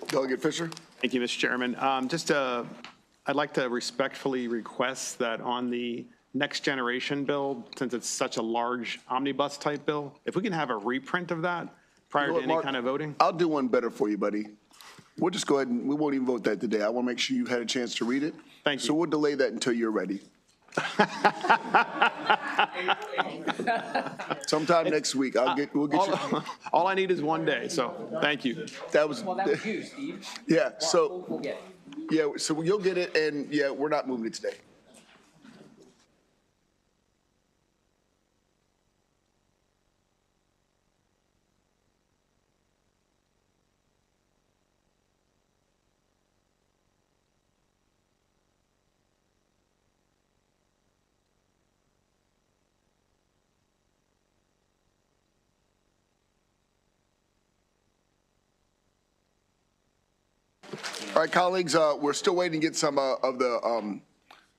Delegate Fisher. Thank you, Mr. Chairman. I'd like to respectfully request that on the next generation bill, since it's such a large omnibus type bill, if we can have a reprint of that prior to any kind of voting. I'll do one better for you, buddy. We'll just go ahead and we won't even vote that today. I want to make sure you had a chance to read it. Thank you. So we'll delay that until you're ready. Sometime next week, we'll get you. All I need is one day, so thank you. That was you, Steve. Yeah, so We'll get it. yeah, so you'll get it, and yeah, we're not moving it today. All right, colleagues, we're still waiting to get some of the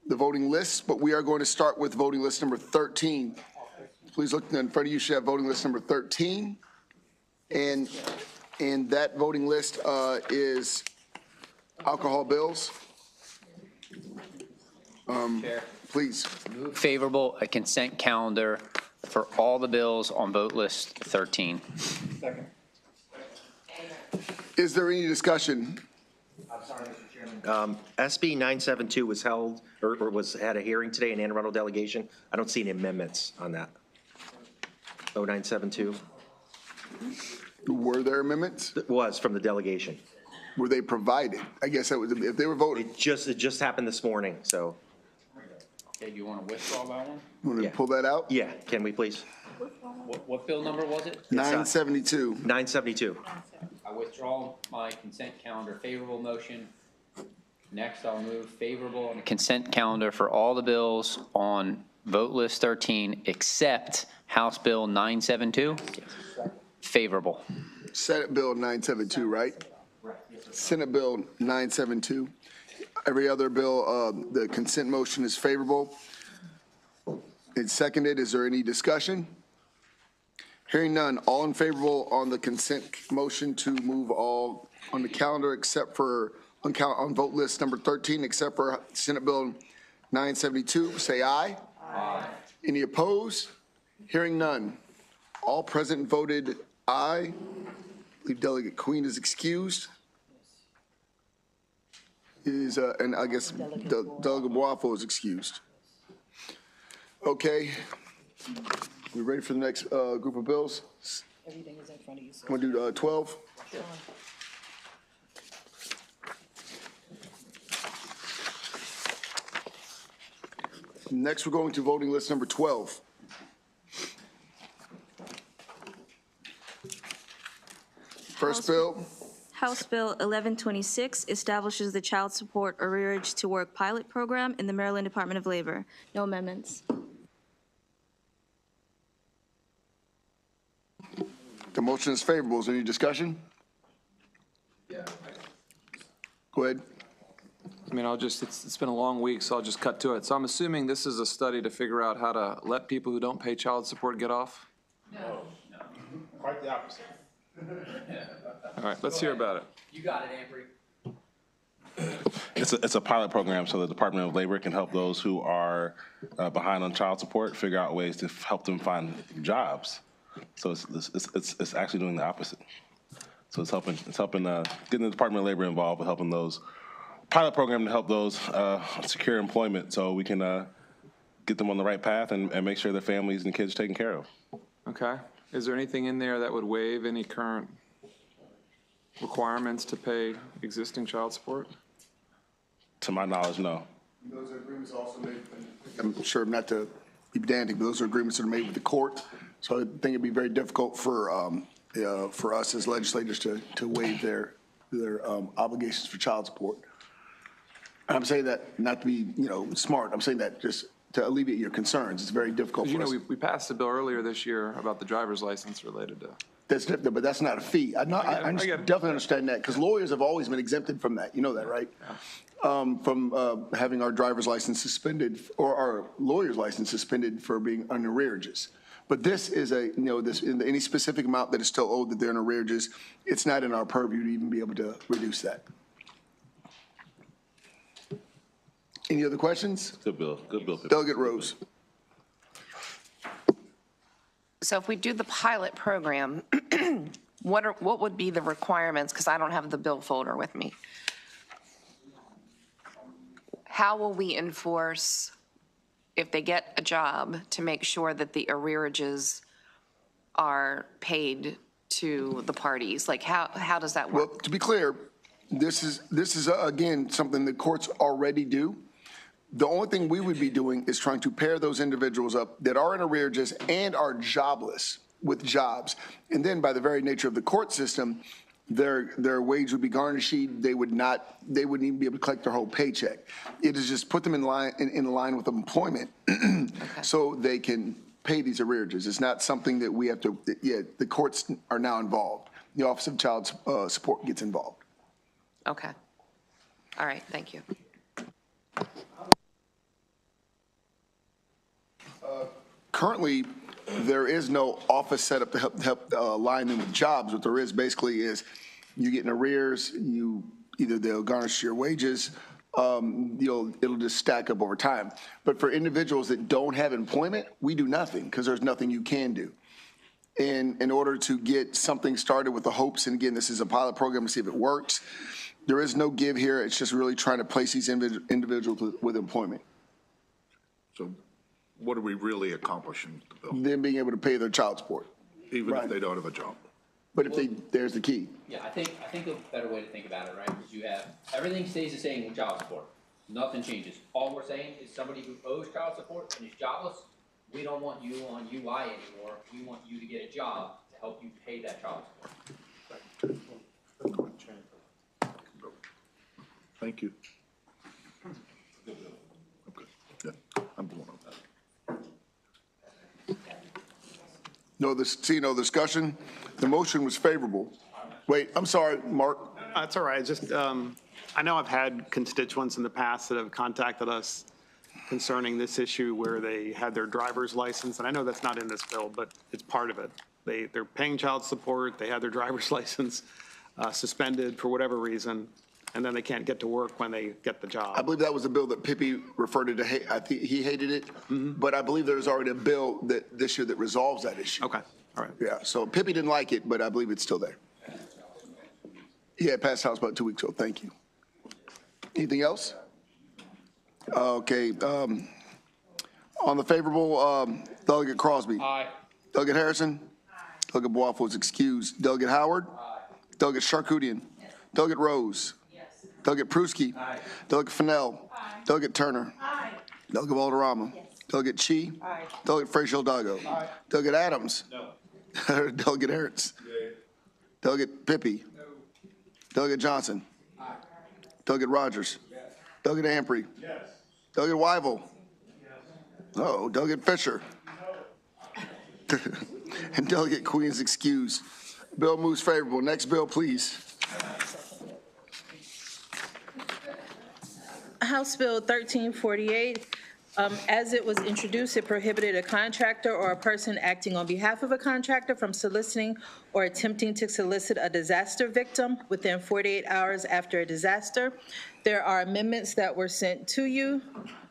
voting lists, but we are going to start with voting list number 13. Please look in front of you. You should have voting list number 13. And that voting list is alcohol bills. Chair. Please. Favorable, a consent calendar for all the bills on vote list 13. Second. Is there any discussion? I'm sorry, Mr. Chairman. SB 972 was held, or had a hearing today in Anne Arundel delegation. I don't see any amendments on that. 0972 Were there amendments? was from the delegation. Were they provided? I guess that was, if they were voted. It just happened this morning, so, Okay, you want to withdraw that one? Want to Yeah. pull that out? yeah, can we please? What bill number was it? 972. 972. I withdraw my consent calendar favorable motion. Next, I'll move favorable on the consent calendar for all the bills on vote list 13 except House Bill 972. Favorable. Senate Bill 972, right? Senate Bill 972. Every other bill, the consent motion is favorable. It's seconded. Is there any discussion? Hearing none, all in favorable on the consent motion to move all on the calendar except for, on vote list number 13, except for Senate Bill 972, say aye. Aye. Any opposed? Hearing none. All present voted aye. I believe Delegate Queen is excused. And I guess Delegate Boafo is excused. Okay. We ready for the next group of bills? Everything is in front of you, sir. Want to do 12? Sure. Next, we're going to voting list number 12. First bill, House Bill 1126 establishes the Child Support Arrearage to Work Pilot Program in the Maryland Department of Labor. No amendments. the motion is favorable. Is there any discussion? Yeah. Go ahead. I mean, it's been a long week, so I'll just cut to it. So I'm assuming this is a study to figure out how to let people who don't pay child support get off? No. Quite the opposite. All right, let's hear about it. You got it, Ambry. It's a pilot program so the Department of Labor can help those who are behind on child support figure out ways to help them find jobs. So it's actually doing the opposite. So it's helping getting the Department of Labor involved with helping those pilot program to help those secure employment so we can get them on the right path and make sure their families and kids are taken care of. Okay. Is there anything in there that would waive any current requirements to pay existing child support? To my knowledge, no. Those are agreements also made, I'm sure not to be pedantic, but those are agreements that are made with the court. So I think it'd be very difficult for us as legislators to waive their obligations for child support. I'm saying that not to be, smart. I'm saying that just to alleviate your concerns. It's very difficult for us. We passed a bill earlier this year about the driver's license related to. That's different, but that's not a fee. I definitely understand that because lawyers have always been exempted from that. You know that, right? Yeah. From having our driver's license suspended or our lawyer's license suspended for being on arrearages. But this is any specific amount that is still owed that they're in arrearages, it's not in our purview to even be able to reduce that. Any other questions? Good bill, good bill. Delegate Rose. So if we do the pilot program, what would be the requirements? Because I don't have the bill folder with me. How will we enforce, if they get a job, to make sure that the arrearages are paid to the parties? Like, how does that Well, work? to be clear, this is again, something the courts already do. The only thing we would be doing is trying to pair those individuals up that are in arrearages and are jobless with jobs. And then by the very nature of the court system, their wage would be garnished. They wouldn't even be able to collect their whole paycheck. It is just put them in line with employment so they can pay these arrearages. It's not something that we have to, the courts are now involved. The Office of Child Support gets involved. Okay. All right, thank you. Currently, there is no office set up to help align them with jobs. What there is basically is you get in arrears, either they'll garnish your wages, it'll just stack up over time. But for individuals that don't have employment, we do nothing because there's nothing you can do. And in order to get something started with the hopes, and again, this is a pilot program to see if it works, there is no give here. It's just really trying to place these individuals with employment. So what are we really accomplishing with the bill, Them being able to pay their child support. even Right. if they don't have a job? But if there's the key. Yeah, I think a better way to think about it, right, is you have, everything stays the same with child support. Nothing changes. All we're saying is somebody who owes child support and is jobless, we don't want you on UI anymore. We want you to get a job to help you pay that child support. Thank you. Okay, yeah, I'm going on that. No discussion. The motion was favorable. Wait, I'm sorry, Mark. That's all right. Just, I know I've had constituents in the past that have contacted us concerning this issue where they had their driver's license, and I know that's not in this bill, but it's part of it. They're paying child support, they had their driver's license suspended for whatever reason, and then they can't get to work when they get the I job. believe that was a bill that Pippi referred to. I think he hated it, but I believe there's already a bill that this year that resolves that issue. Okay, all right. Yeah, so Pippi didn't like it, but I believe it's still there. Yeah, it passed House about 2 weeks ago. Thank you. Anything else? Okay, on the favorable, Delegate Crosby. Aye. Delegate Harrison. Delegate Boafo is excused. Delegate Howard. Delegate Charkoudian. Delegate Rose. Delegate Pruski. Delegate Fennell. Delegate Turner. Delegate Valderrama. Delegate Chi. Delegate Frazier Hidalgo. Delegate Adams. Delegate Ernst. Delegate Pippi. Delegate Johnson. Delegate Rogers. Delegate Ampry. Delegate Wyville. Oh, Delegate Fisher. And Delegate Queen is excused. Bill moves favorable. Next bill, please. House Bill 1348, as it was introduced, it prohibited a contractor or a person acting on behalf of a contractor from soliciting or attempting to solicit a disaster victim within 48 hours after a disaster. There are amendments that were sent to you.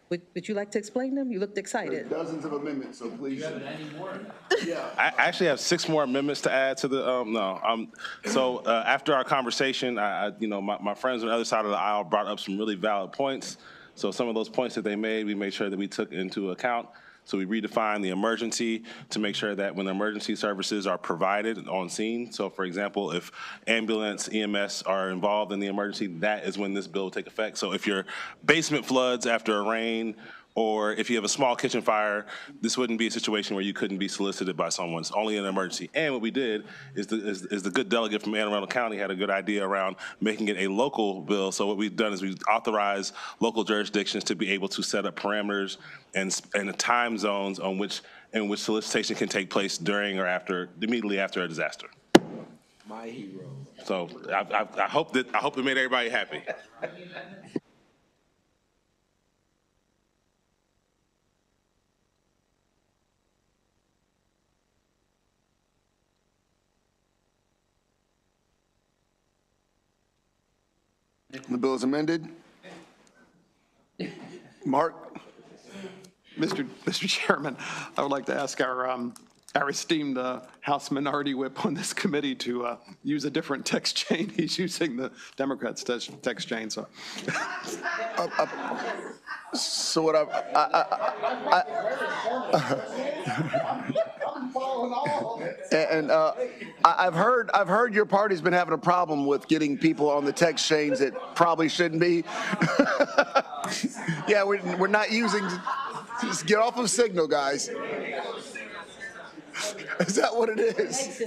Would you like to explain them? You looked excited. Dozens of amendments, so please. I actually have 6 more amendments to add to the, so after our conversation, my friends on the other side of the aisle brought up some really valid points. So some of those points that they made, we made sure that we took into account. So we redefined the emergency to make sure that when emergency services are provided on scene, so for example, if ambulance, EMS are involved in the emergency, that is when this bill will take effect. So if your basement floods after a rain, or if you have a small kitchen fire, this wouldn't be a situation where you couldn't be solicited by someone. It's only an emergency. And what we did is the good delegate from Anne Arundel County had a good idea around making it a local bill. So what we've done is we've authorized local jurisdictions to be able to set up parameters and the time zones in which solicitation can take place during or immediately after a disaster. My hero. So I hope it made everybody happy. The bill is amended. Mark? Mr. Chairman, I would like to ask our esteemed House Minority Whip on this committee to use a different text chain. He's using the Democrats' text chain, so. So what I've heard your party's been having a problem with getting people on the text chains that probably shouldn't be. Yeah, we're not using, just get off of Signal, guys. Is that what it is?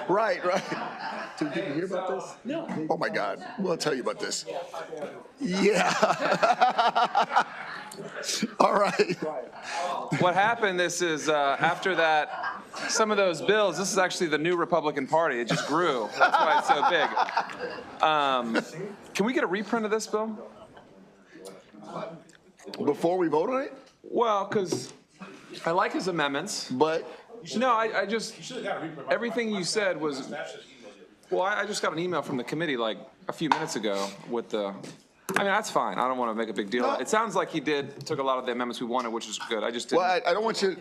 Right. Did you hear about this? No. Oh, my God. We'll tell you about this. Yeah. All right. What happened, this is, after that, some of those bills, this is actually the new Republican Party. It just grew. That's why it's so big. Can we get a reprint of this bill? Before we vote on it? Well, because I like his amendments. But no, I just, everything you said was, well, I just got an email from the committee like a few minutes ago with the, I mean, that's fine. I don't want to make a big deal. It sounds like he took a lot of the amendments we wanted, which is good. I just didn't. Well, I don't want you,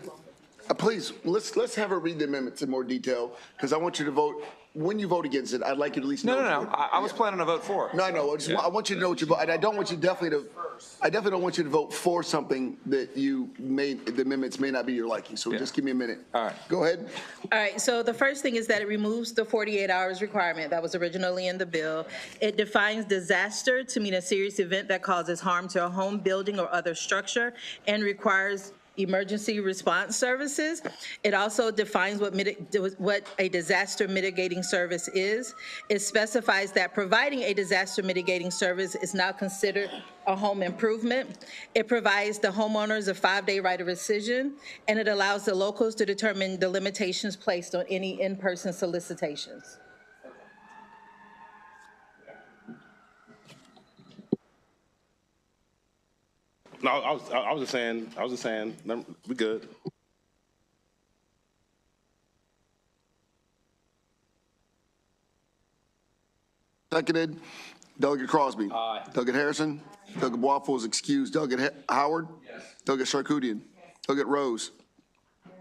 please, let's have her read the amendments in more detail, because I want you to vote, when you vote against it, I'd like you to at least know. No. I was planning to vote for it. No, I know. I want you to know what you vote, and I don't want you definitely don't want you to vote for something that the amendments may not be your liking, so just give me a minute. All right. Go ahead. All right, so the first thing is that it removes the 48 hours requirement that was originally in the bill. It defines disaster to mean a serious event that causes harm to a home, building, or other structure, and requires emergency response services. It also defines what a disaster mitigating service is. It specifies that providing a disaster mitigating service is now considered a home improvement. It provides the homeowners a 5-day right of rescission, and it allows the locals to determine the limitations placed on any in-person solicitations. No, I was just saying, we good. Seconded. Delegate Crosby. Aye. Delegate Harrison. Delegate Waffle is excused. Delegate Howard. Yes. Delegate Sharkudian. Delegate Rose. Yes.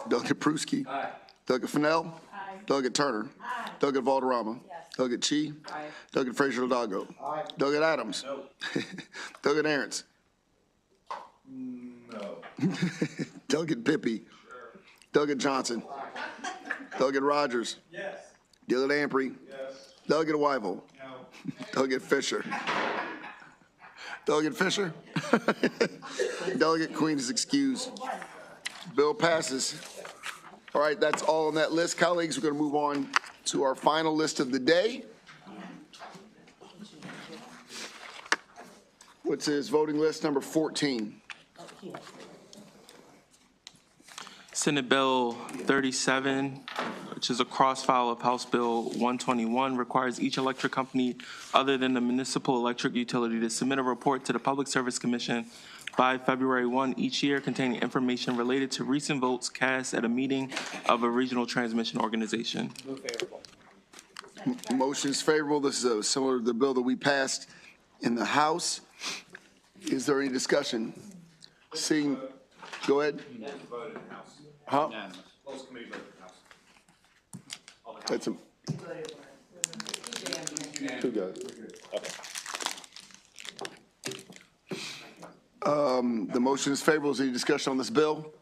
Delegate Pruski. Aye. Delegate Fennell. Aye. Delegate Turner. Aye. Delegate Valderrama. Yes. Delegate Chi. Aye. Delegate Frazier-Ladago. Aye. Delegate Adams. No. Delegate Aaron's. No. Delegate Pippy. Sure. Delegate Johnson. Aye. Delegate Rogers. Yes. Delegate Ampry. Yes. Delegate Weibel. No. Delegate Fisher. Delegate Fisher. Delegate Queen is excused. Bill passes. All right, that's all on that list. Colleagues, we're going to move on to our final list of the day, which is voting list number 14. Senate Bill 37, which is a cross-file of House Bill 121, requires each electric company other than the municipal electric utility to submit a report to the Public Service Commission by February 1 each year containing information related to recent votes cast at a meeting of a regional transmission organization. Move favorable. Motion is favorable. This is similar to the bill that we passed in the House. Is there any discussion? Seeing, go ahead. Huh? That's a. Two guys. The motion is favorable. Is there any discussion on this bill?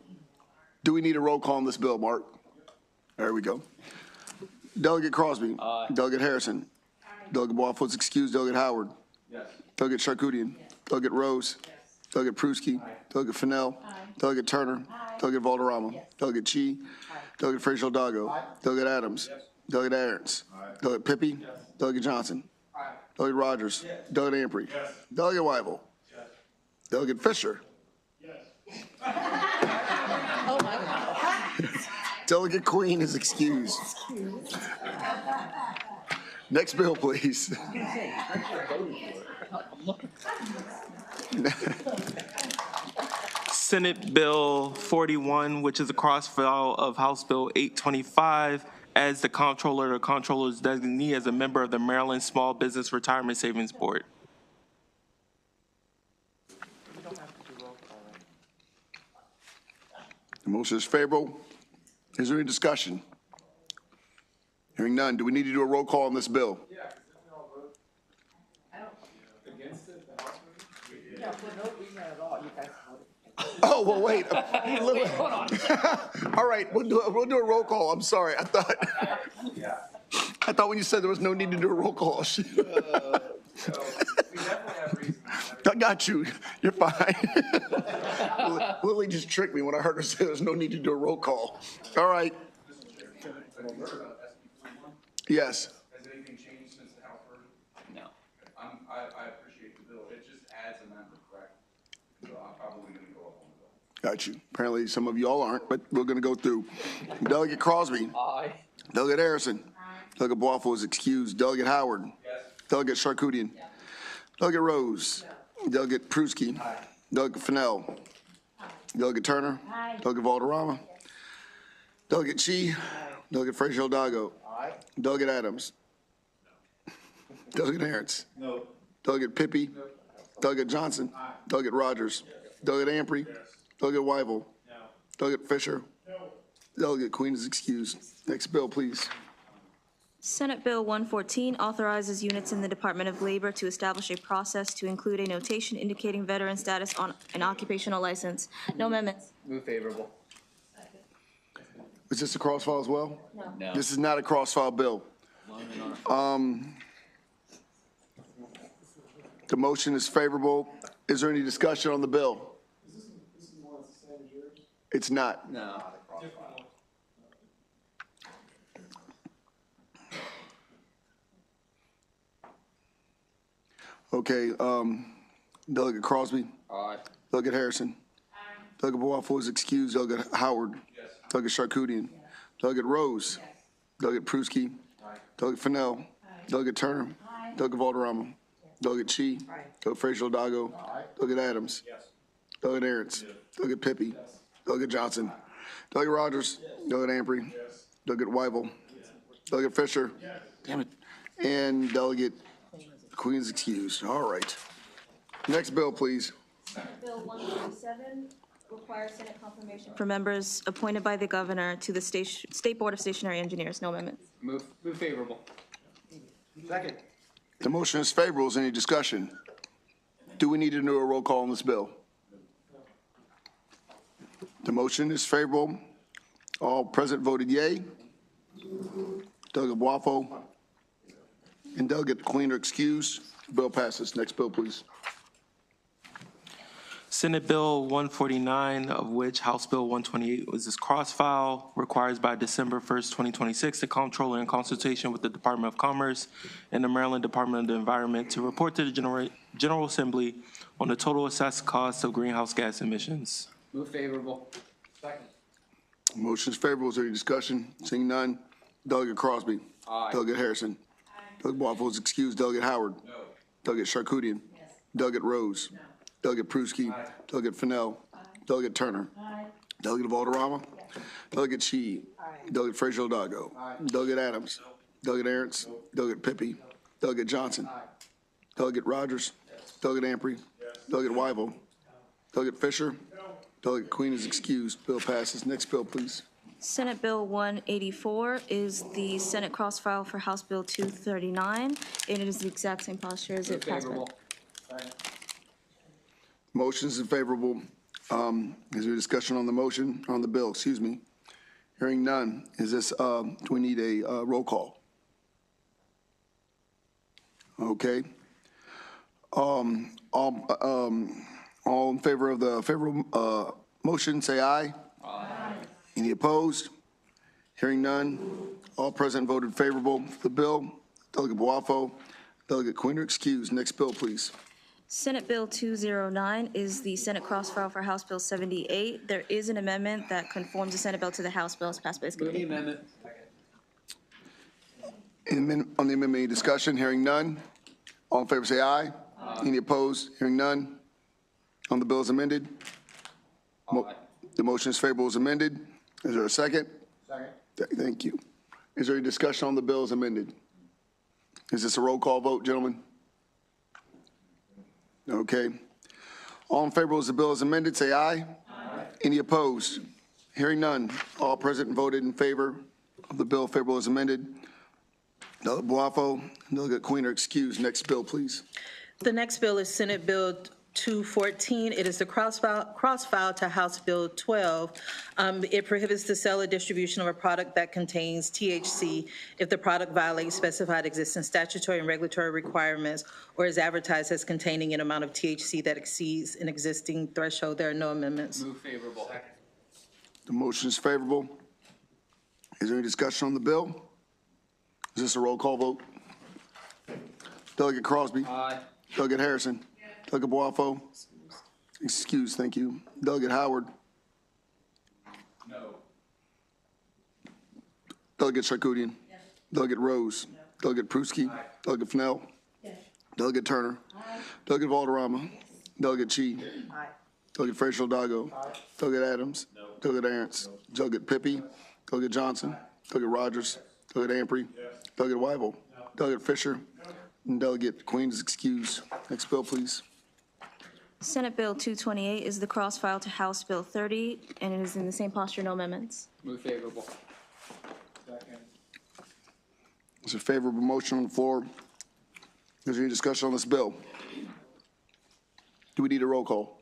Do we need a roll call on this bill, Mark? There we go. Delegate Crosby. Aye. Delegate Harrison. Aye. Delegate Waffle is excused. Delegate Howard. Yes. Delegate Sharkudian. Yes. Delegate Rose. Yes. Delegate Pruski. Aye. Delegate Fennell. Aye. Delegate Turner. Aye. Delegate Valderrama. Yes. Delegate Chi. Aye. Delegate Frazier-Ladago. Delegate Adams. Yes. Delegate Aaron's. Aye. Delegate Pippy. Yes. Delegate Johnson. Aye. Delegate Rogers. Yes. Delegate Ampry. Yes. Delegate Weibel. Yes. Delegate Fisher. Yes. Oh, my God. Delegate Queen is excused. Next bill, please. Senate Bill 41, which is a cross-file of House Bill 825, as the comptroller or comptroller's designee as a member of the Maryland Small Business Retirement Savings Board. The motion is favorable. Is there any discussion? Hearing none. Do we need to do a roll call on this bill? Oh, well, wait. All right, we'll do a roll call. I'm sorry. I thought when you said there was no need to do a roll call. I got you. You're fine. Lily just tricked me when I heard her say there's no need to do a roll call. All right. Yes. Has anything changed since the House version? No. I appreciate the bill. It just adds a member, correct? So I'm probably going to go up on the bill. Got you. Apparently, some of you all aren't, but we're going to go through. Delegate Crosby. Aye. Delegate Harrison. Delegate Boafo is excused. Delegate Howard. Yes. Delegate Charkoudian. Delegate Rose. Delegate Pruski. Delegate Fennell. Delegate Turner. Delegate Valderrama. Delegate Chi. Delegate Frazier Hidalgo. Delegate Adams. Delegate Aaron's. No. Delegate Pippy. Delegate Johnson. Delegate Rogers. Delegate Ampry. Delegate Weibel. Delegate Fisher. Delegate Queen is excused. Next bill, please. Senate Bill 114 authorizes units in the Department of Labor to establish a process to include a notation indicating veteran status on an occupational license. No amendments. Move favorable. Is this a cross-file as well? No. This is not a cross-file bill. The motion is favorable. Is there any discussion on the bill? It's not. No. Okay, Delegate Crosby. Aye. Delegate Harrison. Delegate Boafo is excused. Delegate Howard. Delegate Charkoudian. Delegate Rose. Delegate Pruski. Delegate Fennell. Delegate Turner. Delegate Valderrama. Delegate Chi. Delegate Frazier Hidalgo. Delegate Adams. Delegate Aaron's. Delegate Pippy. Delegate Johnson. Delegate Rogers. Delegate Ampry. Delegate Weibel. Delegate Fisher. Damn it. And Delegate Queen's excused. All right. Next bill, please. Bill 147 requires Senate confirmation for members appointed by the governor to the State Board of Stationary Engineers. No amendments. Move favorable. Second. The motion is favorable. Is there any discussion? Do we need to do a roll call on this bill? The motion is favorable. All present voted yea. Delegate Boafo and Delegate Queen are excused. Bill passes. Next bill, please. Senate Bill 149, of which House Bill 128 was this cross-file, requires by December 1st, 2026, the comptroller in consultation with the Department of Commerce and the Maryland Department of the Environment to report to the General Assembly on the total assessed cost of greenhouse gas emissions. Move favorable. Second. Motion is favorable. Is there any discussion? Seeing none. Delegate Crosby. Aye. Delegate Harrison. Delegate Boafo is excused. Delegate Howard. No. Delegate Charkoudian. Delegate Rose. Delegate Pruski. Delegate Fennell. Delegate Turner. Delegate Valderrama. Delegate Chi. Delegate Frazier Hidalgo. Delegate Adams. Delegate Aaron's. Delegate Pippy. Delegate Johnson. Delegate Rogers. Delegate Ampry. Delegate Weibel. Delegate Fisher. Delegate Queen is excused. Bill passes. Next bill, please. Senate Bill 184 is the Senate cross-file for House Bill 239, and it is the exact same posture as it passed. Favorable. Motion is favorable. Is there discussion on the motion, on the bill, excuse me? Hearing none. Is this, do we need a roll call? Okay. All in favor of the favorable motion, say aye. Aye. Any opposed? Hearing none. All present voted favorable for the bill. Delegate Boafo, Delegate Queen are excused. Next bill, please. Senate Bill 209 is the Senate cross-file for House Bill 78. There is an amendment that conforms the Senate bill to the House bill as passed by this Move the committee. amendment. On the amendment, any discussion? Hearing none. All in favor, say aye. Any opposed? Hearing none. On the bill as amended? Aye. The motion is favorable as amended. Is there a second? Second. Thank you. Is there any discussion on the bill as amended? Is this a roll call vote, gentlemen? Okay. All in favor of the bill as amended, say aye. Aye. Any opposed? Hearing none. All present voted in favor of the bill favorable as amended. Delegate Boafo, Delegate Queen are excused. Next bill, please. The next bill is Senate Bill 214. It is the cross-file to House Bill 12. It prohibits the sale or distribution of a product that contains THC if the product violates specified existing statutory and regulatory requirements or is advertised as containing an amount of THC that exceeds an existing threshold. There are no amendments. Move favorable. The motion is favorable. Is there any discussion on the bill? Is this a roll call vote? Delegate Crosby. Aye. Delegate Harrison. Delegate Boafo. Excuse, thank you. Delegate Howard. No. Delegate Charkoudian. Yes. Delegate Rose. No. Delegate Pruski. Aye. Delegate Fennell. Yes. Delegate Turner. Aye. Delegate Valderrama. Yes. Delegate Chi. Aye. Delegate Frazier Dago. Aye. Delegate Adams. No. Delegate Arentz. No. Delegate Pippy. Delegate Johnson. Aye. Delegate Rogers. Delegate Ampry. Yes. Delegate Weibel. No. Delegate Fisher. No. And Delegate Queen is excused. Next bill, please. Senate Bill 228 is the cross-file to House Bill 30, and it is in the same posture, no amendments. Move favorable. Second. There's a favorable motion on the floor. Is there any discussion on this bill? Do we need a roll call?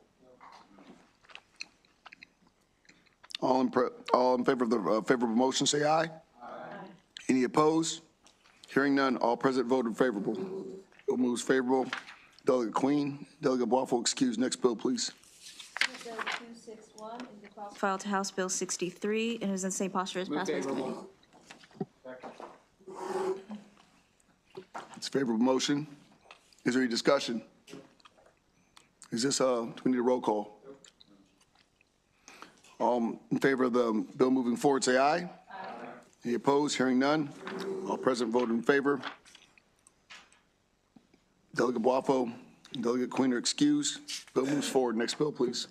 All in favor of the favorable motion, say aye. Aye. Any opposed? Hearing none, all present voted favorable. Bill moves favorable. Delegate Queen, Delegate Boafo excused. Next bill, please. Senate Bill 261 is the cross-file to House Bill 63, and it is in the same posture as passed by this committee. It's a favorable motion. Is there any discussion? Is this, do we need a roll call? In favor of the bill moving forward, say aye. Aye. Any opposed? Hearing none. All present voted in favor. Delegate Boafo, Delegate Queen are excused. Bill moves forward. Next bill, please.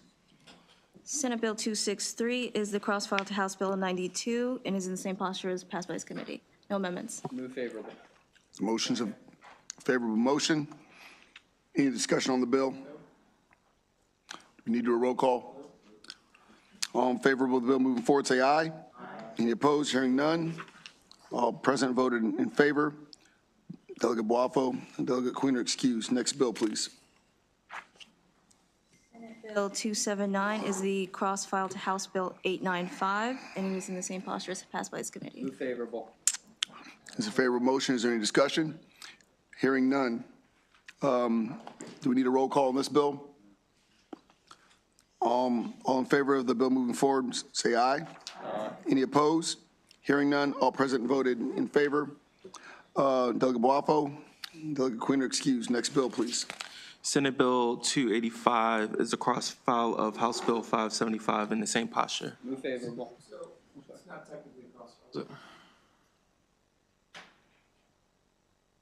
Senate Bill 263 is the cross-file to House Bill 92, and is in the same posture as passed by this committee. No amendments. Move favorable. The motion's a favorable motion. Any discussion on the bill? We need to do a roll call. All in favor of the bill moving forward, say aye. Aye. Any opposed? Hearing none. All present voted in favor. Delegate Boafo and Delegate Queen are excused. Next bill, please. Senate Bill 279 is the cross-file to House Bill 895, and it is in the same posture as passed by this committee. Move favorable. It's a favorable motion. Is there any discussion? Hearing none. Do we need a roll call on this bill? All in favor of the bill moving forward, say aye. Aye. Any opposed? Hearing none. All present voted in favor. Delegate Boafo, Delegate Queen are excused. Next bill, please. Senate Bill 285 is the cross-file of House Bill 575 in the same posture. Move favorable. So, it's not technically a cross-file.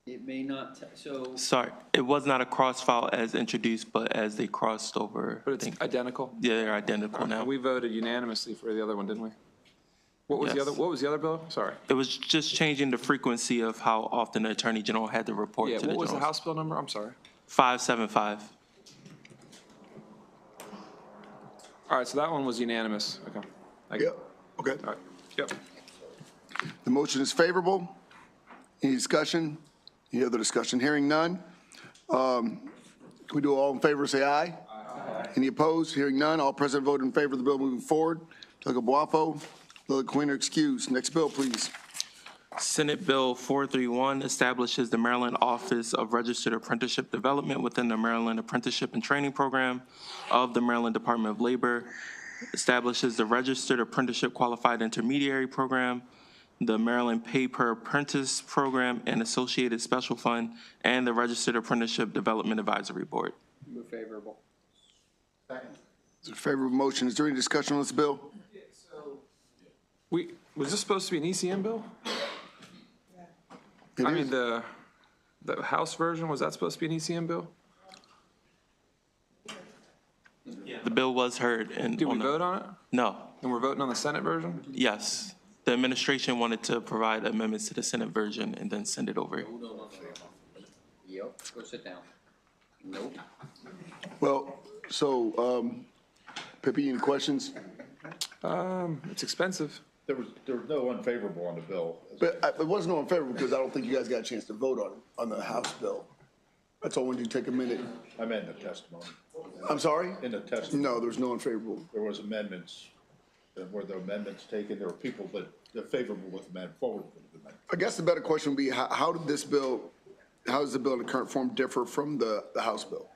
It may not, so. Sorry, it was not a cross-file as introduced, but as they crossed over. But it's identical? Yeah, they're identical now. We voted unanimously for the other one, didn't we? What was Yes. what was the other bill? Sorry. It was just changing the frequency of how often the Attorney General had to report Yeah, to the what was the general. House bill number? I'm sorry. 575. All right, so that one was unanimous. Okay. Yep. Okay. All right, yep. The motion is favorable. Any discussion? Any other discussion? Hearing none. Can we do all in favor, say aye? Aye. Any opposed? Hearing none. All present vote in favor of the bill moving forward. Delegate Boafo, Delegate Queen are excused. Next bill, please. Senate Bill 431 establishes the Maryland Office of Registered Apprenticeship Development within the Maryland Apprenticeship and Training Program of the Maryland Department of Labor, establishes the Registered Apprenticeship Qualified Intermediary Program, the Maryland Pay Per Apprentice Program and Associated Special Fund, and the Registered Apprenticeship Development Advisory Board. Move favorable. Second. It's a favorable motion. Is there any discussion on this bill? Was this supposed to be an ECM bill? It I is. mean, the House version, was that supposed to be an ECM bill? The bill was heard and. Did we vote on it? No. And we're voting on the Senate version? Yes. The administration wanted to provide amendments to the Senate version and then send it over. Yep, go sit down. Nope. Well, so, Pippi, any questions? It's expensive. There was no unfavorable on the bill. But it wasn't unfavorable because I don't think you guys got a chance to vote on the House bill. That's all when you take a minute. I meant in the testimony. I'm sorry? In the testimony. No, there's no unfavorable. There was amendments, were the amendments taken? There were people that are favorable with the amendment, forward with the amendment. I guess the better question would be, how does the bill in the current form differ from the House bill?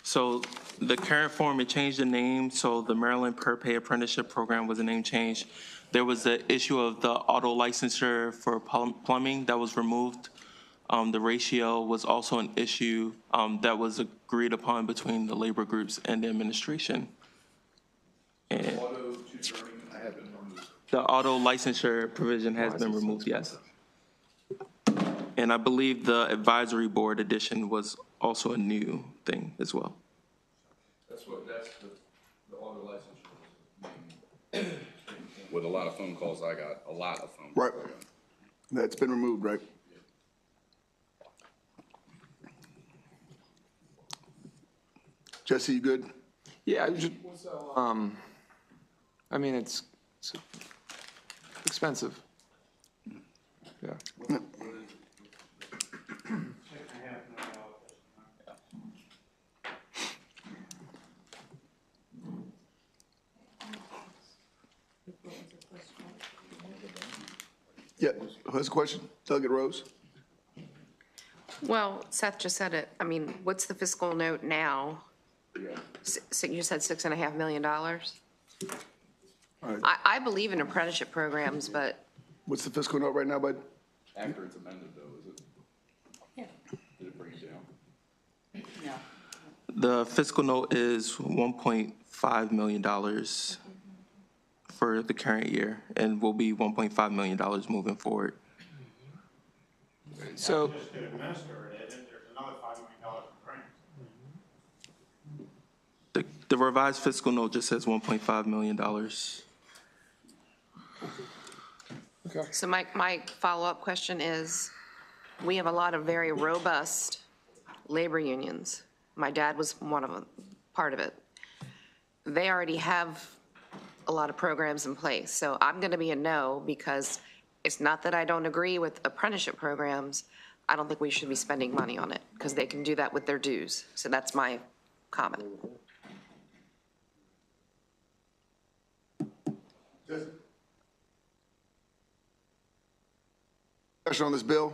So the current form, it changed the name, so the Maryland Per Pay Apprenticeship Program was a name change. There was the issue of the auto licensure for plumbing that was removed. The ratio was also an issue that was agreed upon between the labor groups and the administration. And the auto licensure provision has been removed, yes. And I believe the advisory board addition was also a new thing as well. That's the auto licensure. With a lot of phone calls I got, a lot of phone calls Right. I got. That's been removed, right? Jesse, you good? Yeah, I mean, it's expensive. Yeah. Yeah, who has a question? Delegate Rose? Well, Seth just said it. I mean, what's the fiscal note now? So you said $6.5 million? right. I believe in apprenticeship programs, but What's the fiscal note right now, bud? After it's amended though, is it? Yeah. Did it bring it down? The fiscal note is $1.5 million for the current year and will be $1.5 million moving forward. So, Just to administer it, there's another $5 million for grants. The revised fiscal note just says $1.5 million. so my follow-up question is, we have a lot of very robust labor unions. My dad was one of them, part of it. They already have a lot of programs in place. So I'm going to be a no because it's not that I don't agree with apprenticeship programs. I don't think we should be spending money on it because they can do that with their dues. So that's my comment. Discussion on this bill?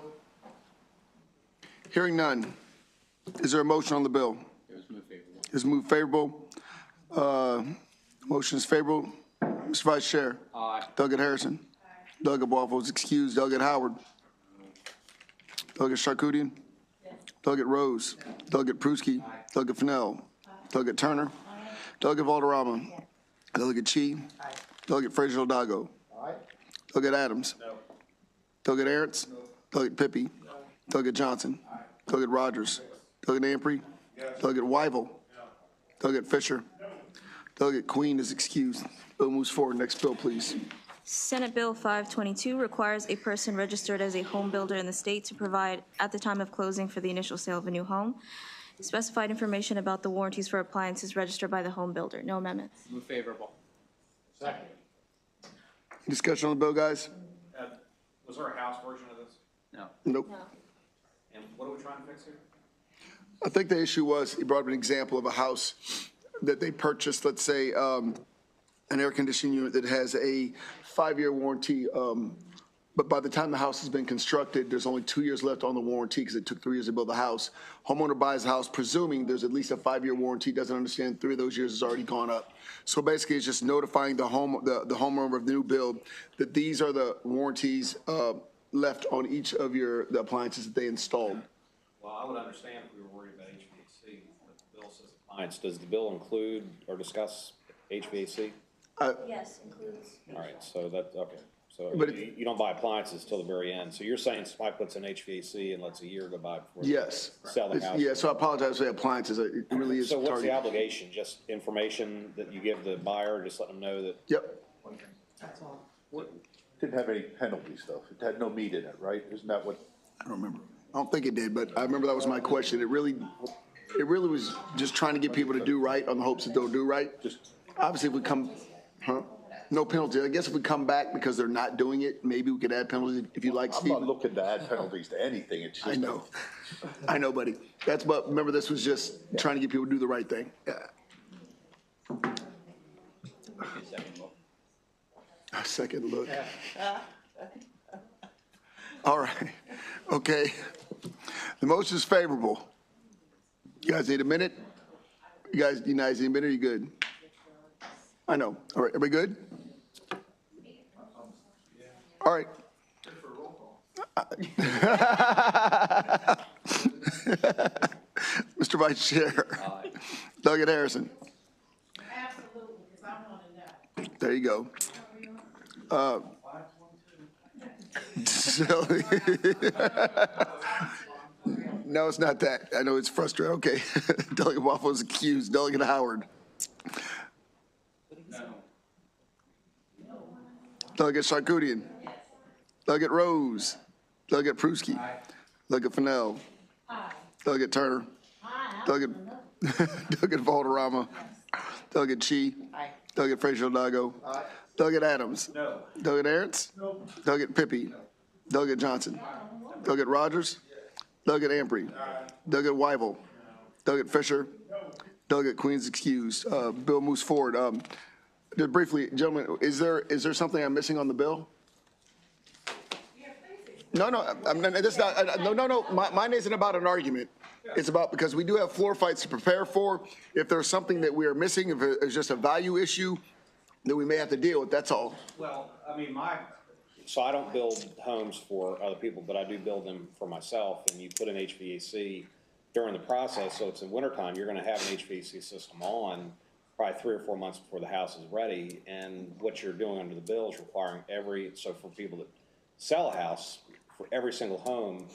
Hearing none. Is there a motion on the bill? Is moved favorable. Motion is favorable. Mr. Vice Chair. Aye. Delegate Harrison. Delegate Waffles excused. Delegate Howard. Delegate Charkoudian. Delegate Rose. Delegate Pruski. Delegate Fennell. Delegate Turner. Delegate Valderrama. Delegate Chi. Delegate Frazier Hidalgo. Delegate Adams. Delegate Aaron's. Delegate Pippi. Delegate Johnson. Delegate Rogers. Delegate Amprey. Delegate Wyvel. Delegate Fisher. Delegate Queen is excused. Bill moves forward. Next bill, please. Senate Bill 522 requires a person registered as a home builder in the state to provide, at the time of closing for the initial sale of a new home, specified information about the warranties for appliances registered by the home builder. No amendments. Move favorable. Second. Discussion on the bill, guys? Was there a House version of this? No. Nope. And what are we trying to fix here? I think the issue was, he brought up an example of a house that they purchased, let's say, an air conditioning unit that has a 5-year warranty, but by the time the house has been constructed, there's only 2 years left on the warranty because it took 3 years to build the house. Homeowner buys the house presuming there's at least a 5-year warranty, doesn't understand 3 of those years has already gone up. So basically, it's just notifying the homeowner of the new build that these are the warranties left on each of the appliances that they installed. Well, I would understand if we were worried about HVAC, but the bill says Appliance, does the bill include or discuss HVAC? Yes, includes. All right, so that, okay. So But you don't buy appliances till the very end. So you're saying somebody puts in HVAC and lets a year go by before Yes. they sell the house? Yeah, so I apologize for the appliances. It really is So what's the targeted. obligation? Just information that you give the buyer, just let them know that? Yep. That's all. Didn't have any penalties, though. It had no meat in it, right? Isn't that what? I don't remember. I don't think it did, but I remember that was my question. It really was just trying to get people to do right on the hopes that they'll do right. Obviously, if we come, no penalty. I guess if we come back because they're not doing it, maybe we could add penalties if you like, I'm Steve. not looking to add penalties to anything. It's just. I know, buddy. That's what, remember, this was just trying to get people to do the right thing. A second look. All right, okay. The motion is favorable. You guys need a minute? You guys need a minute, are you good? I know. All right, everybody good? All right. Mr. Vice Chair. Doug Harrison. Absolutely, because I want to know. There you go. No, it's not that. I know it's frustrating. Okay. Delegate Waffle is accused. Delegate Howard. Delegate Charkoudian. Delegate Rose. Delegate Pruski. Delegate Fennell. Delegate Turner. Delegate Valderrama. Delegate Chi. Delegate Frazier-Dago. Delegate Adams. No. Delegate Aaron's. No. Delegate Pippy. Delegate Johnson. Delegate Rogers. Delegate Amprey. Delegate Weibel. Delegate Fisher. Delegate Queen's excused. Bill moves forward. Just briefly, gentlemen, is there something I'm missing on the bill? No, this not, no. Mine isn't about an argument. It's about, because we do have floor fights to prepare for. If there's something that we are missing, if it's just a value issue, that we may have to deal with, that's all. Well, I mean, so I don't build homes for other people, but I do build them for myself, and you put an HVAC during the process, so it's in wintertime, you're gonna have an HVAC system on probably 3 or 4 months before the house is ready, and what you're doing under the bill is requiring so for people that sell a house, for every single home,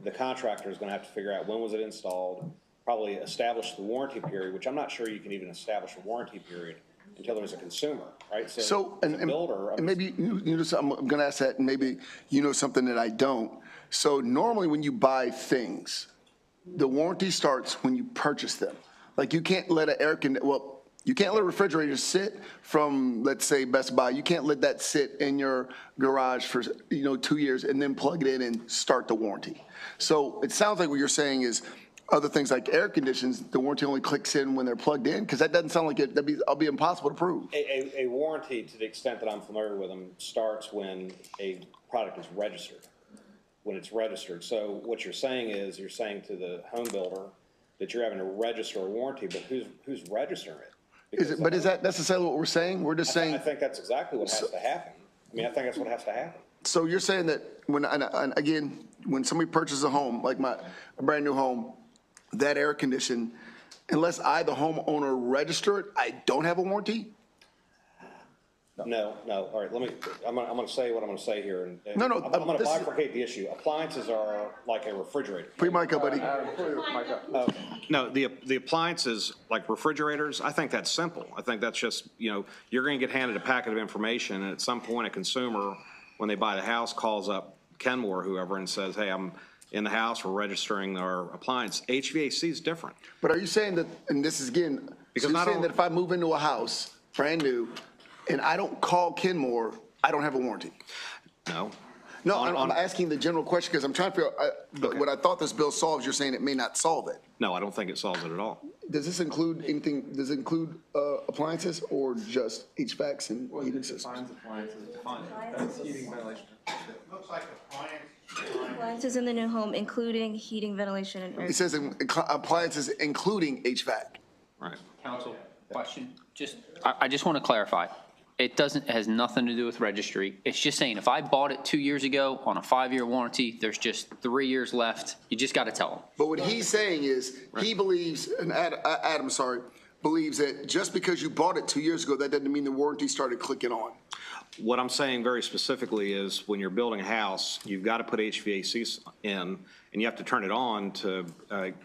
the contractor is gonna have to figure out when was it installed, probably establish the warranty period, which I'm not sure you can even establish a warranty period until there's a consumer, right? So, as a builder, and maybe, you know, I'm going to ask that, and maybe you know something that I don't. So normally when you buy things, the warranty starts when you purchase them. Like you can't let you can't let a refrigerator sit from, let's say, Best Buy. You can't let that sit in your garage for, 2 years and then plug it in and start the warranty. So it sounds like what you're saying is other things like air conditions, the warranty only clicks in when they're plugged in? Because that doesn't sound like I'll be impossible to prove. a warranty, to the extent that I'm familiar with them, starts when a product is registered, when it's registered. So what you're saying is, you're saying to the home builder that you're having to register a warranty, but who's registering it? But is that necessarily what we're saying? We're just saying. I think that's exactly what has to happen. I mean, I think that's what has to happen. So you're saying that when somebody purchases a home, like a brand new home, that air condition, unless I, the homeowner, register it, I don't have a warranty? No, all right, I'm gonna say what I'm gonna say here. And No, I'm gonna bifurcate the issue. Appliances are like a refrigerator. Put your mic up, buddy. No, the appliances, like refrigerators, I think that's simple. I think that's just, you're going to get handed a packet of information, and at some point, a consumer, when they buy the house, calls up Kenmore or whoever and says, hey, I'm in the house, we're registering our appliance. HVAC is different. But are you saying that, and this is again, so you're saying that if I move into a house, brand new, and I don't call Kenmore, I don't have a warranty? No. No, I'm asking the general question because I'm trying to figure out, what I thought this bill solves, you're saying it may not solve it. No, I don't think it solves it at all. Does this include anything, does it include appliances or just HVACs and heating systems? That's heating, ventilation. Looks like Appliances in the new home, including heating, ventilation, and air. It says appliances including HVAC. Right. Council, question? I just want to clarify. It has nothing to do with registry. It's just saying if I bought it 2 years ago on a 5-year warranty, there's just 3 years left. You just got to tell them. But what he's saying is, he believes, and Adam, believes that just because you bought it 2 years ago, that doesn't mean the warranty started clicking on. What I'm saying very specifically is when you're building a house, you've got to put HVAC in, and you have to turn it on to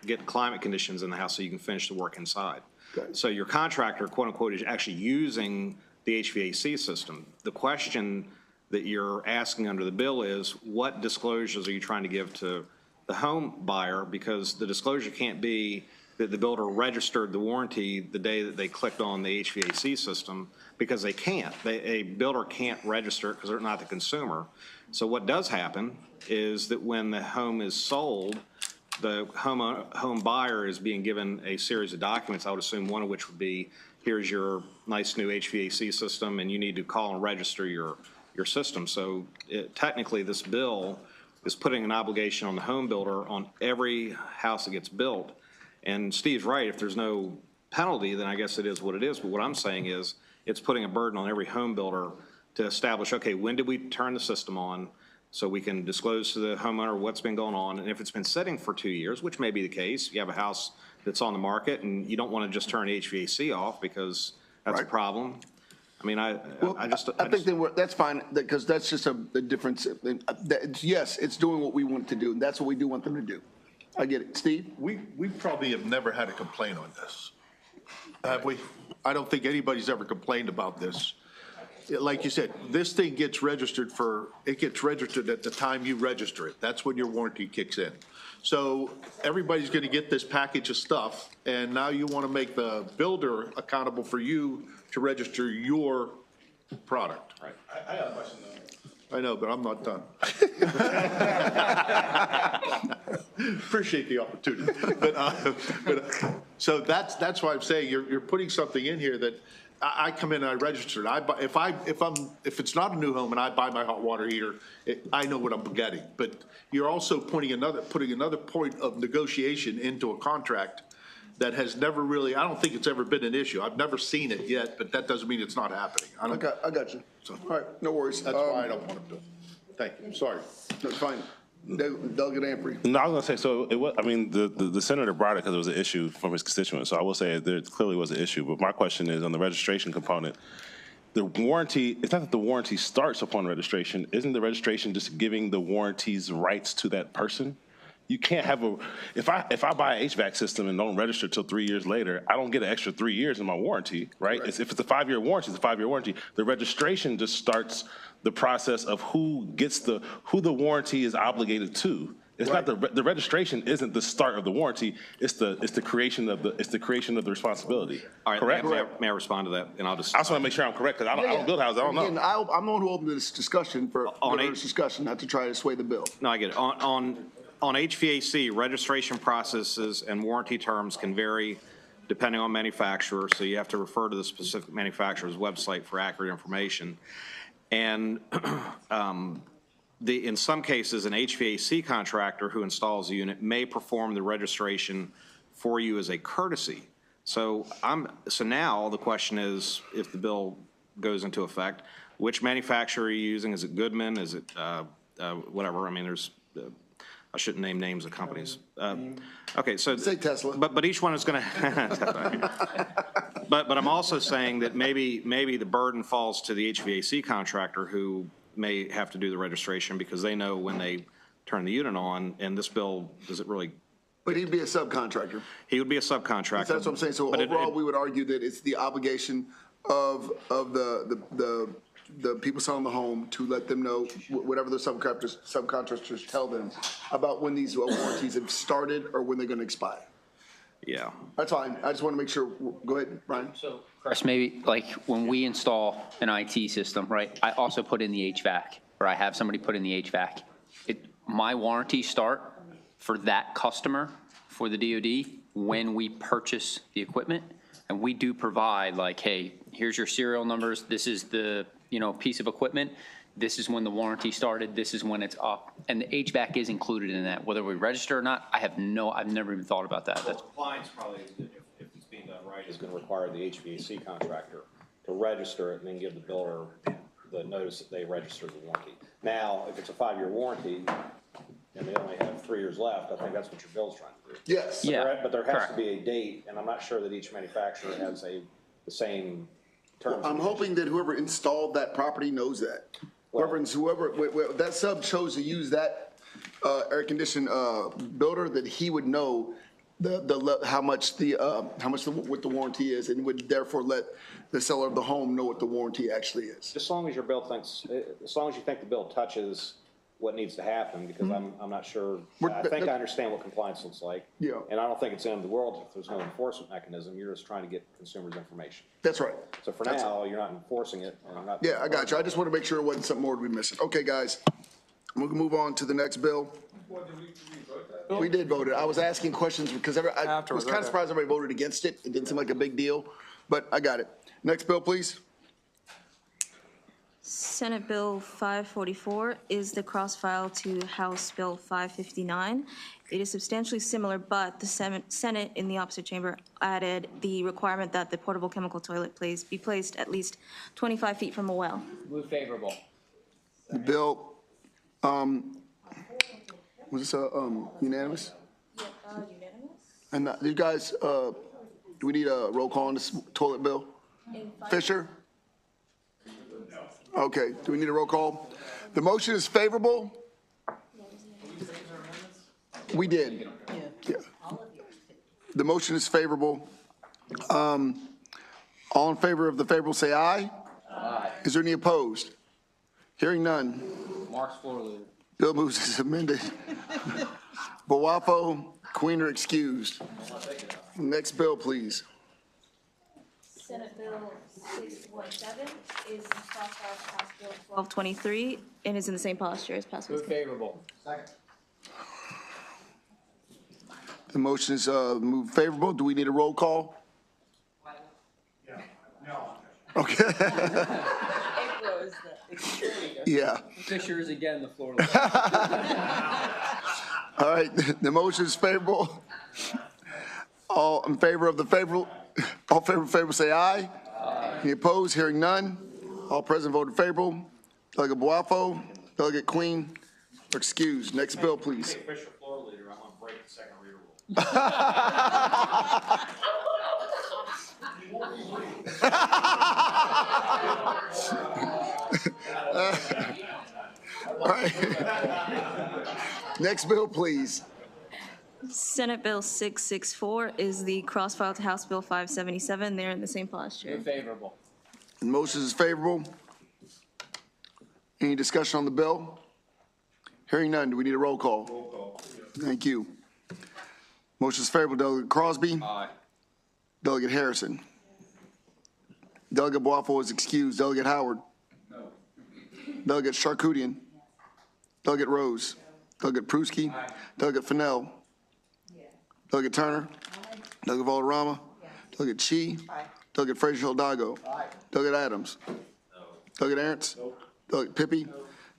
get climate conditions in the house so you can finish the work inside. Okay. So your contractor, quote unquote, is actually using the HVAC system. The question that you're asking under the bill is, what disclosures are you trying to give to the home buyer? Because the disclosure can't be that the builder registered the warranty the day that they clicked on the HVAC system, because they can't. A builder can't register it because they're not the consumer. So what does happen is that when the home is sold, the home buyer is being given a series of documents, I would assume one of which would be, here's your nice new HVAC system, and you need to call and register your system. So technically, this bill is putting an obligation on the home builder on every house that gets built. And Steve's right, if there's no penalty, then I guess it is what it is. But what I'm saying is, it's putting a burden on every home builder to establish, okay, when did we turn the system on? So we can disclose to the homeowner what's been going on. And if it's been sitting for 2 years, which may be the case, you have a house that's on the market and you don't want to just turn HVAC off because that's a problem. I mean, I think that's fine, because that's just a difference. Yes, it's doing what we want it to do, and that's what we do want them to do. I get it. Steve? We probably have never had a complaint on this. Have we? I don't think anybody's ever complained about this. Like you said, this thing gets registered at the time you register it. That's when your warranty kicks in. So everybody's going to get this package of stuff, and now you want to make the builder accountable for you to register your product. Right. I have a question though. I know, but I'm not done. Appreciate the opportunity. So that's why I'm saying you're putting something in here that I come in and I register it. I buy, if it's not a new home and I buy my hot water heater, I know what I'm getting. But you're also putting another point of negotiation into a contract that has never really, I don't think it's ever been an issue. I've never seen it yet, but that doesn't mean it's not happening. I got you. All right, no worries. That's why I don't want to do it. Thank you. Sorry. That's fine. Delegate Amprey. No, I was gonna say, so it was, I mean, the senator brought it because it was an issue from his constituents. So I will say there clearly was an issue. But my question is on the registration component. The warranty, it's not that the warranty starts upon registration. Isn't the registration just giving the warranty's rights to that person? You can't have if I buy an HVAC system and don't register till 3 years later, I don't get an extra 3 years in my warranty, right? If it's a 5-year warranty, it's a 5-year warranty. The registration just starts the process of who the warranty is obligated to. It's not the registration isn't the start of the warranty. It's the creation of the responsibility. All right, correct? May I respond to that? And I just want to make sure I'm correct, because I don't build houses. I don't know. Again, I'm the one who opened this discussion discussion, not to try to sway the bill. No, I get it. On HVAC, registration processes and warranty terms can vary depending on manufacturer, so you have to refer to the specific manufacturer's website for accurate information. And in some cases, an HVAC contractor who installs a unit may perform the registration for you as a courtesy. So now the question is, if the bill goes into effect, which manufacturer are you using? Is it Goodman? Is it whatever? I mean, there's I shouldn't name names of companies. Okay, so say Tesla. But each one is going to. But I'm also saying that maybe the burden falls to the HVAC contractor who may have to do the registration because they know when they turn the unit on. And this bill doesn't really. But he'd be a subcontractor. He would be a subcontractor. That's what I'm saying. So but overall, we would argue that it's the obligation of the people selling the home to let them know, whatever the subcontractors tell them about when these warranties have started or when they're going to expire. Yeah. That's fine. I just want to make sure. Go ahead, Brian. So, Chris, maybe like when we install an IT system, right, I also put in the HVAC, or I have somebody put in the HVAC. My warranty start for that customer, for the DOD, when we purchase the equipment, and we do provide like, hey, here's your serial numbers, this is the piece of equipment, this is when the warranty started, this is when it's up, and the HVAC is included in that. Whether we register or not, I've never even thought about that. Compliance probably, if it's being done right, is going to require the HVAC contractor to register it and then give the builder the notice that they registered the warranty. Now, if it's a 5-year warranty and they only have 3 years left, I think that's what your bill's trying to do. Yes. But there has to be a date, and I'm not sure that each manufacturer has the same terms. I'm hoping that whoever installed that property knows that. Whoever that sub chose to use that air conditioned builder, that he would know how much what the warranty is, and would therefore let the seller of the home know what the warranty actually is. Just as long as your bill thinks, as long as you think the bill touches what needs to happen, because I'm not sure, I think I understand what compliance looks like. Yeah. And I don't think it's the end of the world if there's no enforcement mechanism, you're just trying to get consumers information. That's right. So for now, you're not enforcing it, and I'm not. Yeah, I got you. I just want to make sure it wasn't something more we missing. Okay, guys, we're gonna move on to the next bill. We did vote it. I was asking questions because I was Afterwards, kind of okay. surprised everybody voted against it. It didn't seem like a big deal, but I got it. Next bill, please. Senate Bill 544 is the cross-file to House Bill 559. It is substantially similar, but the Senate in the opposite chamber added the requirement that the portable chemical toilet be placed at least 25 feet from a well. Move favorable. The bill, was this unanimous? Unanimous? And you guys, do we need a roll call on this toilet bill? Fisher? Okay, do we need a roll call? The motion is favorable? We did. Yeah. The motion is favorable. All in favor of the favorable, say aye. Aye. Is there any opposed? Hearing none. Mark's floor leader. Bill moves as amended. Bawafo, Queen are excused. Next bill, please. Senate Bill 617 is the cross-file to House Bill 1223 and is in the same posture as past Move week's. favorable. Second. The motion is moved favorable. Do we need a roll call? Okay. Yeah. Fisher is again the floor leader. All right, the motion is favorable. All in favor of the favorable, all favorable say aye. Aye. Any opposed? Hearing none. All present voted favorable. Delegate Bawafo, Delegate Queen are excused. Next bill, please. Fisher floor leader, I'm gonna break the second reader rule. All right. Next bill, please. Senate Bill 664 is the cross-file to House Bill 577. They're in the same posture. Move favorable. The motion is favorable. Any discussion on the bill? Hearing none, do we need a roll call? Roll call. Thank you. Motion is favorable. Delegate Crosby. Aye. Delegate Harrison. Delegate Bawafo is excused. Delegate Howard. No. Delegate Charkoudian. Delegate Rose. Delegate Pruski. Delegate Fennell. Delegate Turner. Delegate Valderrama. Delegate Chi. Delegate Frazier-Hidalgo. Delegate Adams. Delegate Ernst. Delegate Pippy.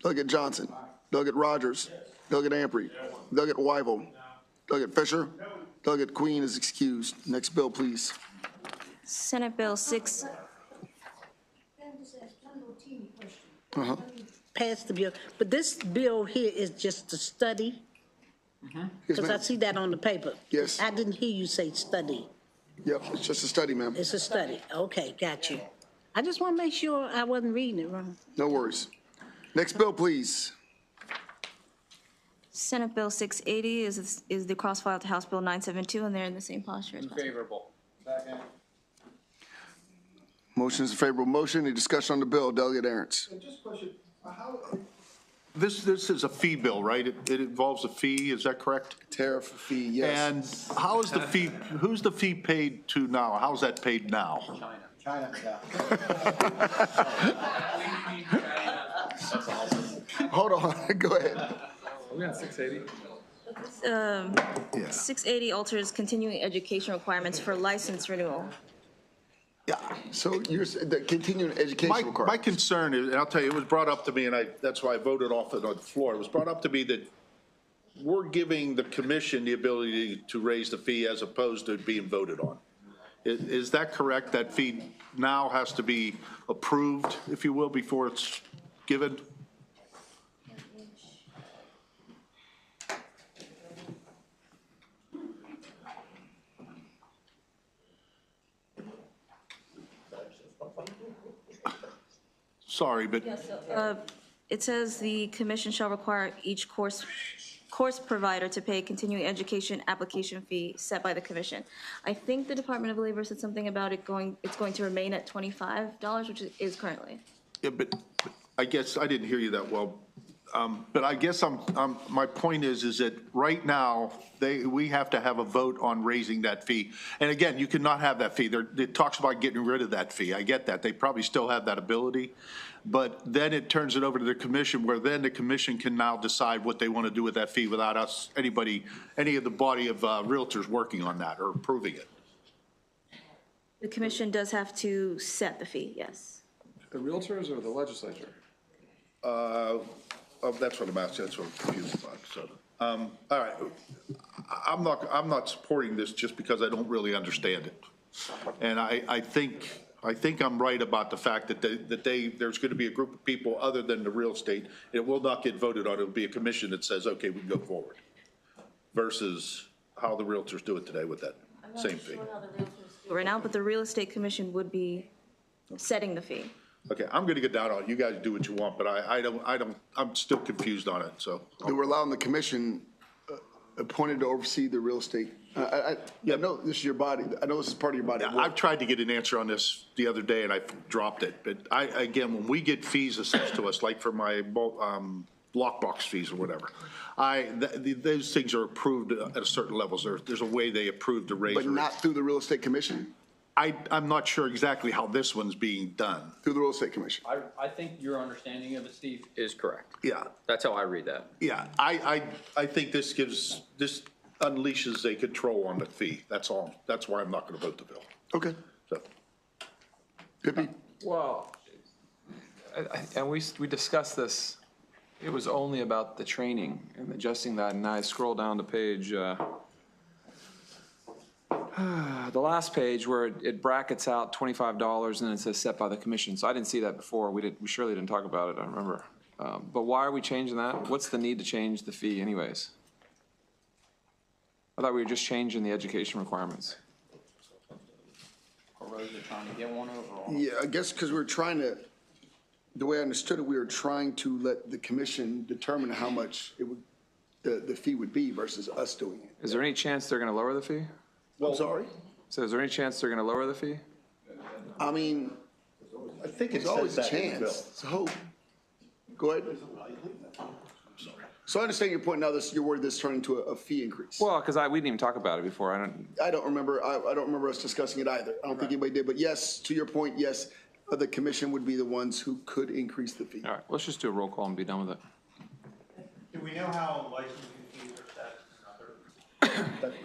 Delegate Johnson. Delegate Rogers. Delegate Amprey. Delegate Weigel. Delegate Fisher. Delegate Queen is excused. Next bill, please. Senate Bill 6. Pass the bill, but this bill here is just a study? Yes, Because I ma'am. see that on the paper. Yes. I didn't hear you say study. Yep, it's just a study, ma'am. It's a study. Okay, got you. I just want to make sure I wasn't reading it wrong. No worries. Next bill, please. Senate Bill 680 is the cross-file to House Bill 972, and they're in the same posture as Move past. favorable. Second. Motion is a favorable motion. Any discussion on the bill? Delegate Ernst. Just a question, This is a fee bill, right? It involves a fee, is that correct? Tariff fee, yes. And how is the fee, who's the fee paid to now? How's that paid now? China, yeah. Hold on, go ahead. Are we on 680? 680 alters continuing education requirements for license renewal. Yeah, so you're, the continuing education My requirement. concern is, and I'll tell you, it was brought up to me, and that's why I voted off it on the floor. It was brought up to me that we're giving the commission the ability to raise the fee as opposed to it being voted on. Is that correct? That fee now has to be approved, if you will, before it's given? Sorry, but It says the commission shall require each course course provider to pay continuing education application fee set by the commission. I think the Department of Labor said something about it's going to remain at $25, which it is currently. Yeah, but I guess I didn't hear you that well. But I guess my point is that right now, we have to have a vote on raising that fee. And again, you cannot have that fee. It talks about getting rid of that fee. I get that. They probably still have that ability. But then it turns it over to the commission, where then the commission can now decide what they want to do with that fee without us, any of the body of realtors working on that or approving it. The commission does have to set the fee, yes. The realtors or the legislature? That's what I'm asking. That's what I'm confused about. So, all right. I'm not supporting this just because I don't really understand it. And I think I'm right about the fact that there's going to be a group of people other than the real estate. It will not get voted on. It'll be a commission that says, okay, we can go forward, versus how the realtors do it today with that same fee. I'm not sure how the realtors do it right now, but the real estate commission would be setting the fee. Okay, I'm going to get down on it. You guys do what you want, but I'm still confused on it, so. We're allowing the commission appointed to oversee the real estate. Yeah, no, this is your body. I know this is part of your body. Yeah, I've tried to get an answer on this the other day and I dropped it. But again, when we get fees assessed to us, like for my lockbox fees or whatever, those things are approved at a certain level. There's a way they approve to raise. But not through the real estate commission? I'm not sure exactly how this one's being done. Through the real estate commission? I think your understanding of it, Steve, is correct. Yeah. That's how I read that. Yeah, I think this unleashes a control on the fee. That's all. That's why I'm not going to vote the bill. Okay. So. Pippi? Well, and we discussed this, it was only about the training and adjusting that, and I scroll down to page, the last page where it brackets out $25 and then it says set by the commission. So I didn't see that before. We surely didn't talk about it, I remember. But why are we changing that? What's the need to change the fee anyways? I thought we were just changing the education requirements. Or Rose are trying to get one overall. Yeah, I guess because we're trying to, the way I understood it, we were trying to let the commission determine how much it would, the fee would be versus us doing it. Is there any chance they're going to lower the fee? I'm sorry? So is there any chance they're going to lower the fee? I mean, I think there's always a chance. It's a hope. Go ahead. So I understand your point now. You're worried this turning into a fee increase. Well, because we didn't even talk about it before. I don't remember. I don't remember us discussing it either. I don't think anybody did. But yes, to your point, yes, the commission would be the ones who could increase the fee. All right, let's just do a roll call and be done with it. Do we know how licensing fees are set in other?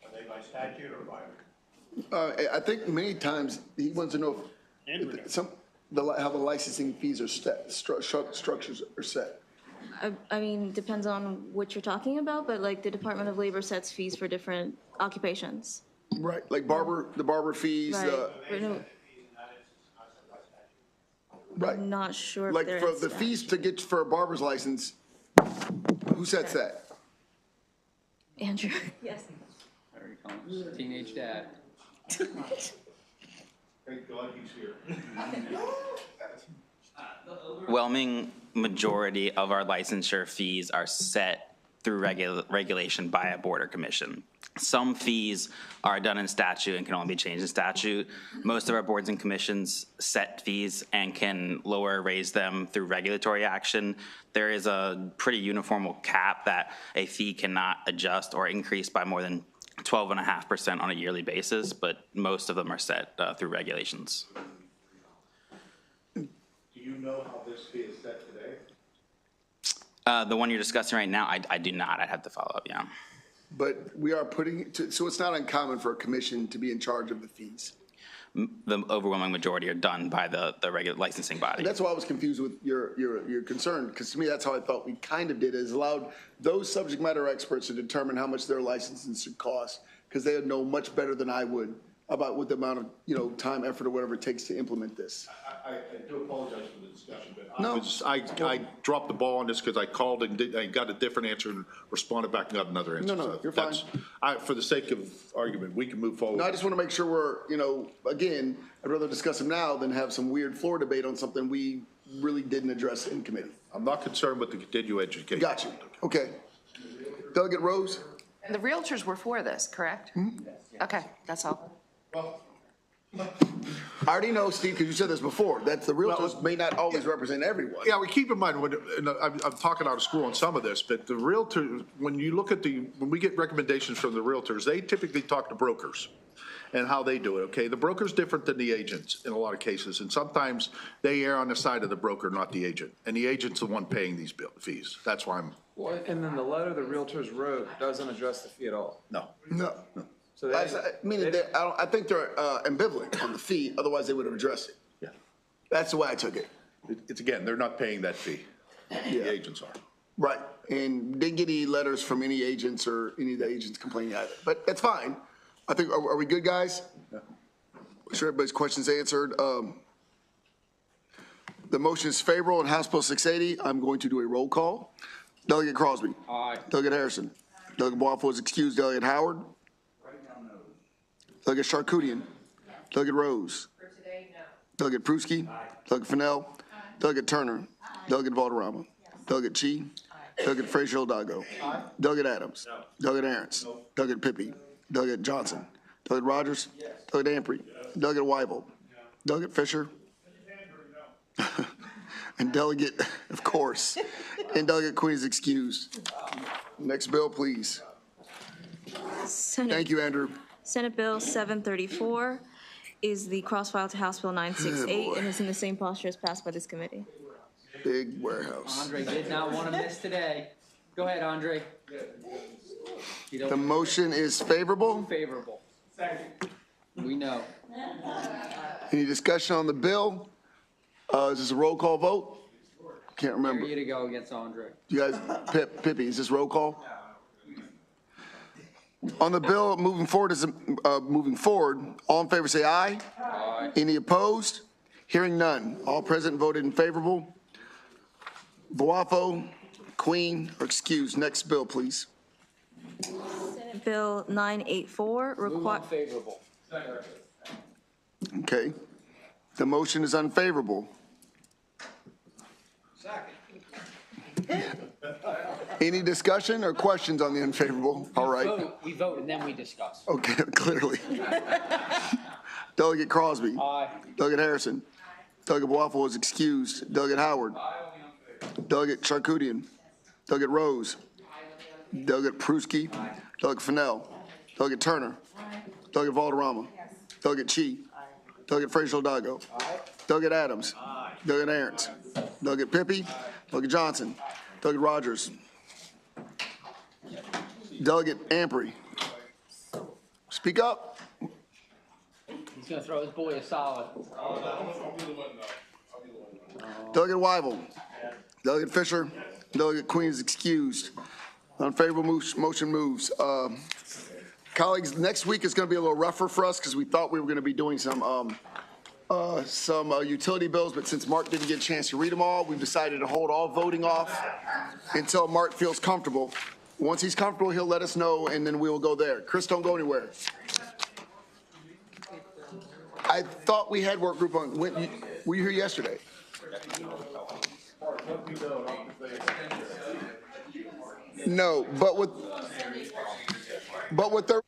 Are they by statute or by? I think many times he wants to know if how the licensing fees are set, structures are set. I mean, depends on what you're talking about, but like the Department of Labor sets fees for different occupations. Right, like the barber fees. Right. Right. I'm not sure if Like there for is the that. fees to get for a barber's license, who sets that? Andrew. Yes. There he comes, teenage dad. Thank God he's here. Overwhelming majority of our licensure fees are set through regulation by a board or commission. Some fees are done in statute and can only be changed in statute. Most of our boards and commissions set fees and can lower or raise them through regulatory action. There is a pretty uniform cap that a fee cannot adjust or increase by more than 12.5% on a yearly basis, but most of them are set through regulations. Do you know how this fee is set today? The one you're discussing right now, I do not. I'd have to follow up, yeah. But we are putting it to, so it's not uncommon for a commission to be in charge of the fees. The overwhelming majority are done by the regular licensing body. And that's why I was confused with your concern, because to me, that's how I thought we kind of did, is allowed those subject matter experts to determine how much their licensing should cost, because they would know much better than I would about what the amount of, time, effort, or whatever it takes to implement this. I do apologize for the discussion, but No. I dropped the ball on this because I called and I got a different answer and responded back and got another answer. No, So you're fine. for the sake of argument, we can move forward. No, I just want to make sure we're, again, I'd rather discuss them now than have some weird floor debate on something we really didn't address it in committee. I'm not concerned with the continuing education. Got you. Okay. Delegate Rose? The realtors were for this, correct? Okay, that's all. I already know, Steve, because you said this before, that the realtors may not always represent everyone. Yeah, we keep in mind, and I'm talking out of school on some of this, but the realtor, when you look at when we get recommendations from the realtors, they typically talk to brokers and how they do it, okay? The broker's different than the agents in a lot of cases, and sometimes they err on the side of the broker, not the agent. And the agent's the one paying these fees. That's why I'm. Well, and then the letter the realtors wrote doesn't address the fee at all. No. No. So I think they're ambivalent on the fee, otherwise they would have addressed it. Yeah. That's the way I took it. It's again, they're not paying that fee. The agents are. Right, and didn't get any letters from any agents or any of the agents complaining either, but that's fine. I think, are we good, guys? Yeah. Sure, everybody's questions answered. The motion is favorable on House Bill 680. I'm going to do a roll call. Delegate Crosby. Aye. Delegate Harrison. Delegate Waffle is excused. Delegate Howard. Delegate Charkoudian. Delegate Rose. For today, no. Delegate Pruski. Delegate Fennell. Delegate Turner. Delegate Valderrama. Delegate Chi. Delegate Frazier Hidalgo. Delegate Adams. Delegate Aaron's. Delegate Pippi. Delegate Johnson. Delegate Rogers. Delegate Ampry. Delegate Weibel. Delegate Fisher. And Delegate, of course. And Delegate Queen is excused. Next bill, please. Thank you, Andrew. Senate Bill 734 is the cross-file to House Bill 968 and is in the same posture as passed by this committee. Big warehouse. Andre did not want to miss today. Go ahead, Andre. The motion is favorable. Favorable. We know. Any discussion on the bill? Is this a roll call vote? Can't remember. Dare you to go against Andre. You guys, Pippi, is this roll call? On the bill, moving forward, all in favor say aye. Aye. Any opposed? Hearing none. All present voted in favorable. Boafo, Queen are excused. Next bill, please. Senate Bill 984 Move on favorable. Okay. The motion is unfavorable. Any discussion or questions on the unfavorable? All right. We vote and then we discuss. Okay, clearly. Delegate Crosby. Aye. Delegate Harrison. Delegate Waffle is excused. Delegate Howard. Delegate Charkoudian. Delegate Rose. Delegate Pruski. Delegate Fennell. Delegate Turner. Delegate Valderrama. Delegate Chi. Delegate Frazier Hidalgo. Delegate Adams. Delegate Aaron's. Delegate Pippi. Delegate Johnson. Delegate Rogers. Delegate Ampry. Speak up. He's going to throw his boy a solid. Delegate Weibel. Delegate Fisher. Delegate Queen is excused. Unfavorable motion moves. Colleagues, next week is going to be a little rougher for us because we thought we were going to be doing some utility bills, but since Mark didn't get a chance to read them all, we've decided to hold all voting off until Mark feels comfortable. Once he's comfortable, he'll let us know, and then we will go there. Chris, don't go anywhere. I thought we had work group on, were you here yesterday? No, but with their